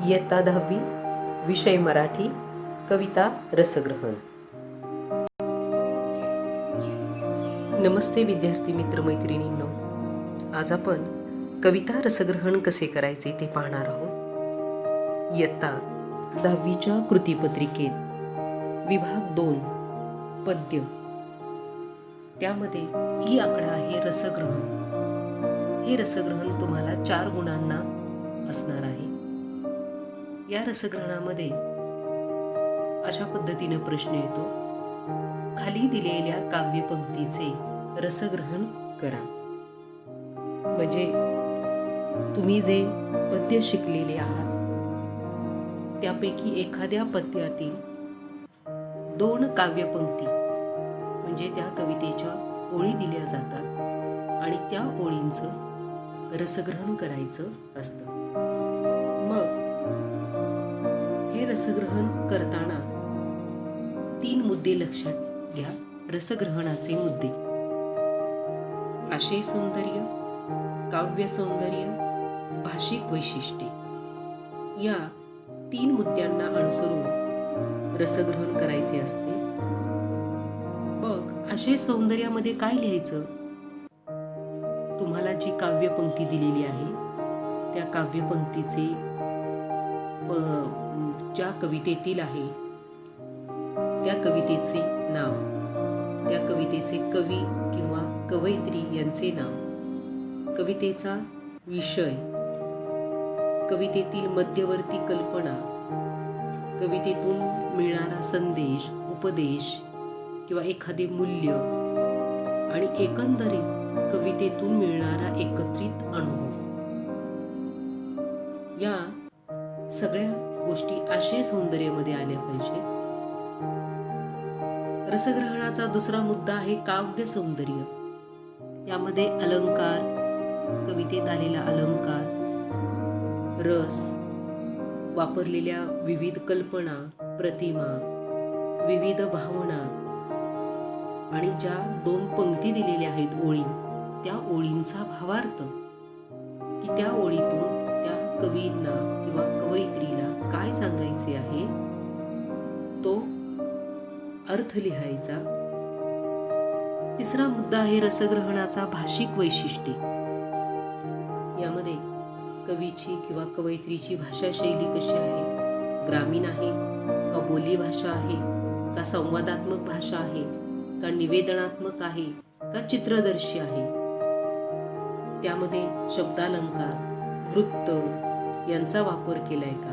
इयत्ता 10वी, विषय मराठी, कविता रसग्रहण. नमस्ते विद्यार्थी मित्र मैत्रिणींनो. आज आपण कविता रसग्रहण कसे करायचे ते पाहणार आहोत. इयत्ता 10वीच्या कृतीपत्रिकेत विभाग 2 पद्य, त्यामध्ये ई आकडा आहे रसग्रहण. हे रसग्रहण तुम्हाला 4 गुणांना असणार आहे. या रसग्रहणामध्ये अशा पद्धतीने प्रश्न येतो: खाली दिलेल्या काव्यपंक्तीचे रसग्रहण करा. म्हणजे तुम्ही जे पद्य शिकलेले आहात त्यापैकी एखाद्या पद्यातील 2 काव्यपंक्ती म्हणजे त्या कवितेच्या ओळी दिल्या जातात आणि त्या ओळींचं रसग्रहण करायचं असतं. मग हे रसग्रहण करताना 3 मुद्दे लक्षात घ्या. रसग्रहणाचे मुद्दे: आशय सौंदर्य, काव्य सौंदर्य, भाषिक वैशिष्ट्ये. या 3 मुद्द्यांना अनुसरून रसग्रहण करायचे असते. मग आशय सौंदर्यामध्ये काय लिहायचं? तुम्हाला जी काव्यपंक्ती दिलेली आहे त्या काव्यपंक्तीचे ज्या कवितेतील आहे त्या कवितेचे नाव, त्या कवितेचे कवी किंवा कवयित्री यांचे नाव, कवितेचा विषय, कवितेतील मध्यवर्ती कल्पना, कवितेतून मिळणारा संदेश, उपदेश किंवा एखादे मूल्य आणि एकंदरीत कवितेतून मिळणारा एकत्रित अनुभव. या सगळ्या गोष्टी आशय सौंदर्यामध्ये आल्या पाहिजे. रसग्रहणाचा दुसरा मुद्दा आहे काव्य सौंदर्य. यामध्ये अलंकार, कवितेत आलेला अलंकार, रस, वापरलेल्या विविध कल्पना, प्रतिमा, विविध भावना आणि ज्या 2 पंक्ती दिलेल्या आहेत ओळी, त्या ओळींचा भावार्थ, की त्या ओळीतून त्या कवींना किंवा कवयित्रीला काय सांगायचे आहे तो अर्थ लिहायचा. तिसरा मुद्दा आहे रसग्रहणाचा भाषिक वैशिष्ट्ये. यामध्ये कवीची किंवा कवयित्रीची भाषा शैली कशी आहे? ग्रामीण आहे का बोली भाषा आहे का संवादात्मक भाषा आहे का निवेदनात्मक आहे का चित्रदर्शी आहे? त्यामध्ये शब्दालंकार, वृत्त यांचा वापर केलाय का?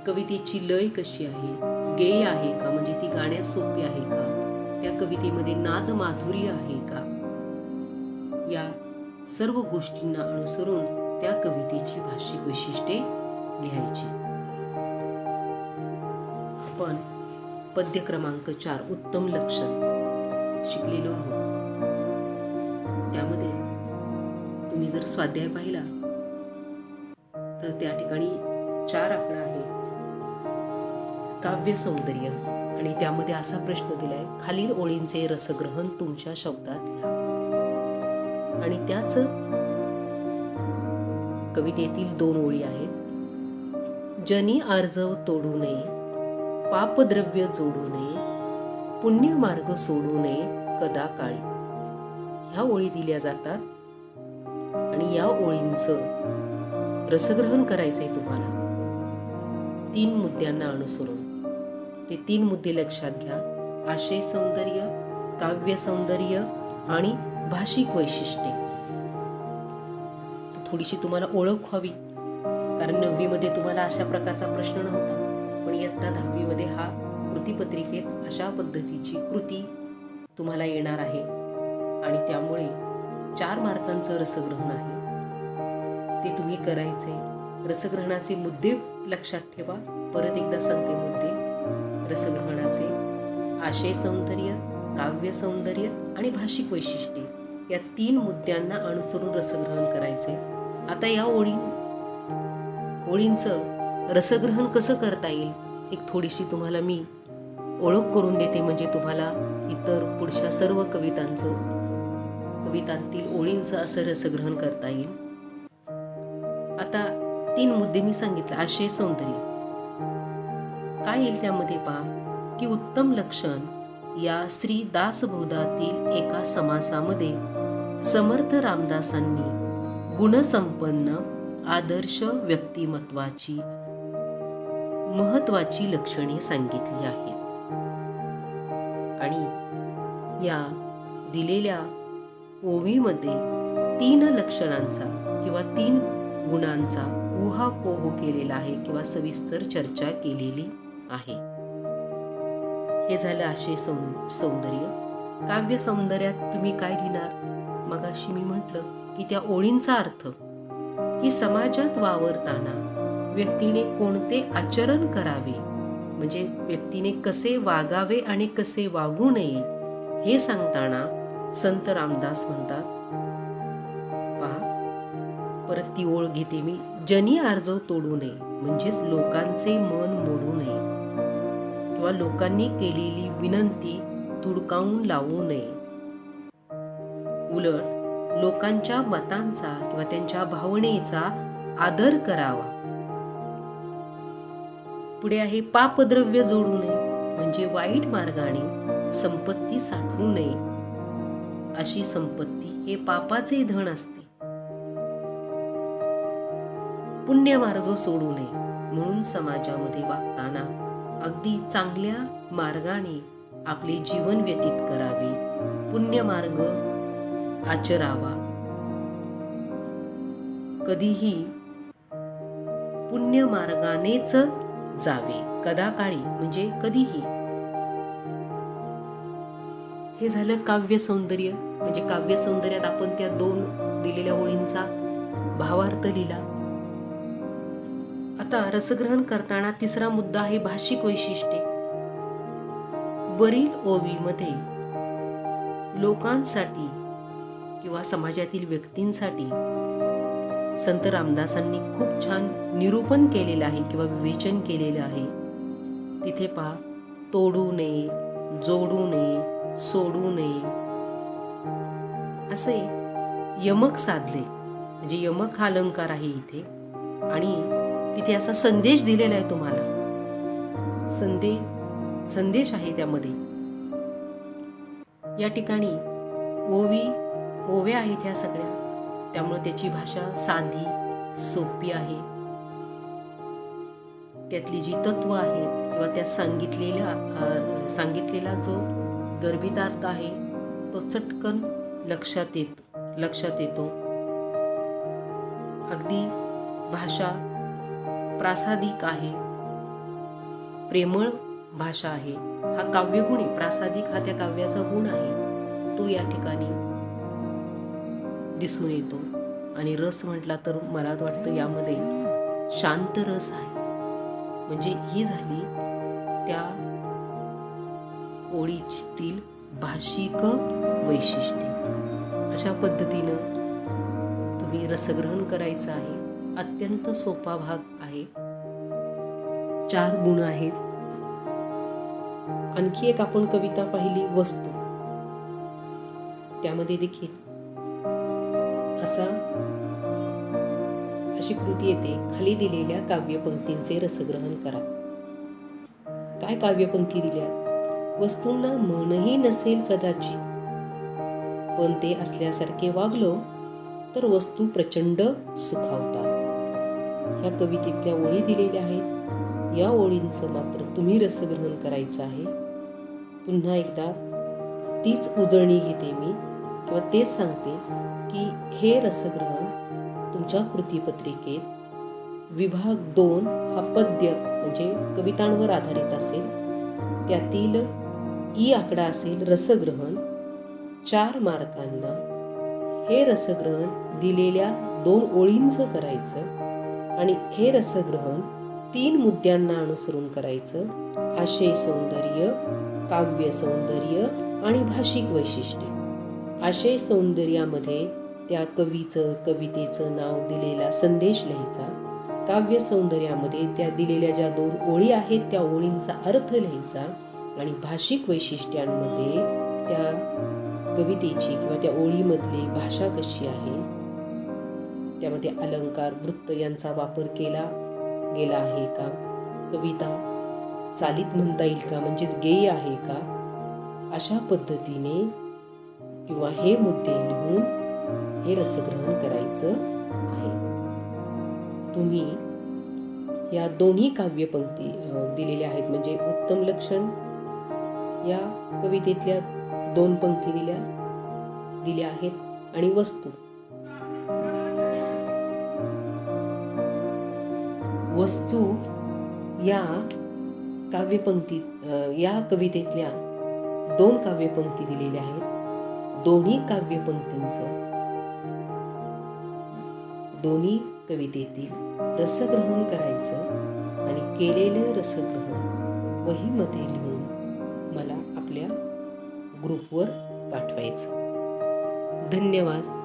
कवितेची लय कशी आहे? गेय आहे का, म्हणजे ती गाण्यास सोपी आहे का? त्या कवितेमध्ये नाद माधुर्य आहे का? या सर्व गोष्टींना अनुसरून त्या कवितेची भाषिक वैशिष्ट्ये लिहायची. आपण पद्य क्रमांक 4 उत्तम लक्षण शिकलेलो आहोत. त्यामध्ये तुम्ही जर स्वाध्याय पाहिला तर त्या ठिकाणी 4 आकडा आहे काव्य सौंदर्य आणि त्यामध्ये असा प्रश्न दिलाय: खालील ओळींचे रसग्रहण तुमच्या शब्दात लिहा. आणि त्याच कवितेतील 2 ओळी आहेत: जनी आर्जव तोडू नये, पापद्रव्य जोडू नये, पुण्य मार्ग सोडू नये कदा काळी. ह्या ओळी दिल्या जातात आणि या ओळींचं रसग्रहण करायचंय तुम्हाला 3 मुद्द्यांना अनुसरून. ते 3 मुद्दे लक्षात घ्या: आशय सौंदर्य, काव्य सौंदर्य आणि भाषिक वैशिष्ट्ये. थोडीशी तुम्हाला ओळख व्हावी, कारण 9वी मध्ये तुम्हाला अशा प्रकारचा प्रश्न नव्हता, पण इयत्ता 10वी मध्ये हा कृतीपत्रिकेत अशा पद्धतीची कृती तुम्हाला येणार आहे आणि त्यामुळे 4 मार्कांचं रसग्रहण आहे. ते तुम्ही करायचे. रसग्रहणाचे मुद्दे लक्षात ठेवा. परत एकदा सांगते मुद्दे: रसग्रहणाचे आशय सौंदर्य, काव्य सौंदर्य आणि भाषिक वैशिष्ट्ये. या 3 मुद्द्यांना अनुसरून रसग्रहण करायचे. आता या ओळींचं रसग्रहण कसं करता येईल एक थोडीशी तुम्हाला मी ओळख करून देते, म्हणजे तुम्हाला इतर पुढच्या सर्व कवितांतील ओळींचं असं रसग्रहण करता येईल. आता 3 मुद्दे मी सांगितले. आशय, सौंदर्य. काय येईल त्यामध्ये पहा की उत्तम लक्षण या श्री दासबोधातील एका समासामध्ये समर्थ रामदासांनी गुणसंपन्न आदर्श व्यक्तिमत्वाची महत्वाची लक्षणे सांगितली आहेत. आणि या दिलेल्या ओवीमध्ये 3 लक्षणांचा किंवा 3 गुणांचा उहापोह केलेला आहे किंवा सविस्तर चर्चा केलेली आहे. हे झालं आशय, सौंदर्य. काव्य सौंदर्यात तुम्ही काय लिहिणार? मगाशी मी म्हटलं की त्या ओळींचा अर्थ की समाजात वावरताना व्यक्तीने कोणते आचरण करावे, म्हणजे व्यक्तीने कसे वागावे आणि कसे वागू नये हे सांगताना संत रामदास म्हणतात. पहा, परत ती ओळ घेते मी. जनी आर्जव तोडू नये, म्हणजेच लोकांचे मन मोडू नये किंवा लोकांनी केलेली विनंती तुडकावून लावू नये. उलट लोकांच्या मतांचा किंवा त्यांच्या भावनेचा आदर करावा. पुढे आहे पापद्रव्य जोडू नये, म्हणजे वाईट मार्गाने संपत्ती साठवू नये. अशी संपत्ती हे पापाचे धन असते. पुण्यमार्ग सोडू नये, म्हणून समाजामध्ये वागताना अगदी चांगल्या मार्गाने आपले जीवन व्यतीत करावे, पुण्यमार्ग आचरावा. कधीही पुण्यमार्गानेच जावे, कदाकाळी म्हणजे कधीही. हे झालं काव्य सौंदर्य. म्हणजे काव्य सौंदर्यात आपण त्या 2 दिलेल्या ओळींचा भावार्थ लिहिला. आता रसग्रहण करताना 3रा मुद्दा आहे भाषिक वैशिष्ट्ये. वरील ओवीमध्ये लोकांसाठी किंवा समाजातील व्यक्तींसाठी संत रामदासांनी खूप छान निरूपण केलेलं आहे किंवा विवेचन केलेलं आहे. तिथे पहा, तोडू नये, जोडू नये, सोडू नये असे यमक साधले. म्हणजे यमक हा अलंकार आहे इथे. आणि तिथे असा संदेश दिलेला आहे तुम्हाला. संदेश आहे त्यामध्ये. या ठिकाणी ओव्या आहेत ह्या सगळ्या, त्यामुळे त्याची भाषा साधी सोपी आहे. त्यातली जी तत्व आहेत किंवा त्यात सांगितलेला जो गर्भितार्थ आहे तो चटकन लक्षात येतो. अगदी भाषा प्रासादिक आहे, प्रेमळ भाषा आहे. हा काव्यगुण आहे. प्रासादिक हा त्या काव्याचा गुण आहे, तो या ठिकाणी दिसून येतो. आणि रस म्हटला तर मला वाटतं यामध्ये शांत रस आहे. म्हणजे ही झाली त्या ओळीतील भाषिक वैशिष्ट्ये. अशा पद्धतीनं तुम्ही रसग्रहण करायचं आहे. अत्यंत सोपा भाग आहे. 4 गुण आहेत. आणखी एक आपण कविता पाहिली, वस्तू. त्यामध्ये देखील अशी कृती येते. खाली दिलेल्या काव्यपंक्तींचे रसग्रहण करा. काय काव्यपंक्ती दिल्या? वस्तूंना मनही नसेल कदाचित, पण ते असल्यासारखे वागलो तर वस्तू प्रचंड सुखावतात. ह्या कवितेतल्या ओळी दिलेल्या आहेत. या ओळींचं मात्र तुम्ही रसग्रहण करायचं आहे. पुन्हा एकदा तीच उजळणी घेते मी किंवा तेच सांगते की हे रसग्रहण तुमच्या कृतीपत्रिकेत विभाग 2 हा पद्य म्हणजे कवितांवर आधारित असेल. त्यातील ई आकडा असेल रसग्रहण. 4 मार्कांना हे रसग्रहण दिलेल्या 2 ओळींचं करायचं आणि हे रसग्रहण 3 मुद्द्यांना अनुसरून करायचं. आशय सौंदर्य, काव्य सौंदर्य आणि भाषिक वैशिष्ट्ये. आशय सौंदर्यामध्ये त्या कवितेचं नाव दिलेला संदेश लिहायचा. काव्य सौंदर्यामध्ये त्या दिलेल्या ज्या 2 ओळी आहेत त्या ओळींचा अर्थ लिहायचा. आणि भाषिक वैशिष्ट्यांमध्ये त्या कवितेची किंवा त्या ओळीमधली भाषा कशी आहे त्यामध्ये अलंकार, वृत्त यांचा वापर केला गेला आहे का? कविता चालीत म्हणता येईल का, म्हणजेच गेय आहे का? अशा पद्धतीने किंवा हे मुद्दे लिहून हे रसग्रहण करायचं आहे. तुम्ही या दोन्ही काव्यपंक्ती दिलेल्या आहेत, म्हणजे उत्तम लक्षण या कवितेतल्या 2 पंक्ती दिल्या आहेत आणि वस्तू या काव्यपंक्तीत या कवितेतल्या 2 काव्यपंक्ती दिलेल्या आहेत. दोन्ही कवितेतील रसग्रहण करायचं आणि केलेलं रसग्रहण वहीमध्ये लिहून मला आपल्या ग्रुपवर पाठवायचं. धन्यवाद.